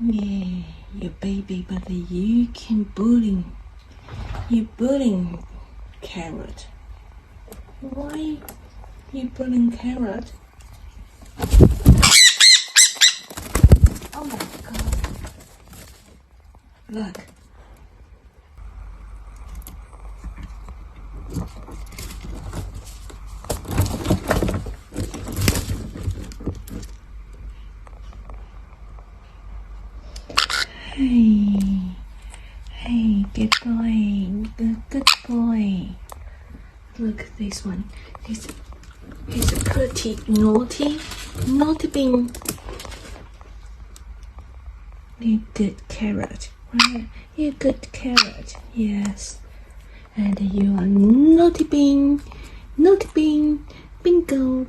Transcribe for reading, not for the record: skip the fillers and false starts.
Yeah, your baby, but you can bullying. You bullying Carrot. Why you bullying Carrot? Oh my god. Look. Hey, good boy, good boy. Look at this one. He's a pretty naughty bean. You good Carrot, right? You good Carrot, yes. And you are naughty bean, bingo.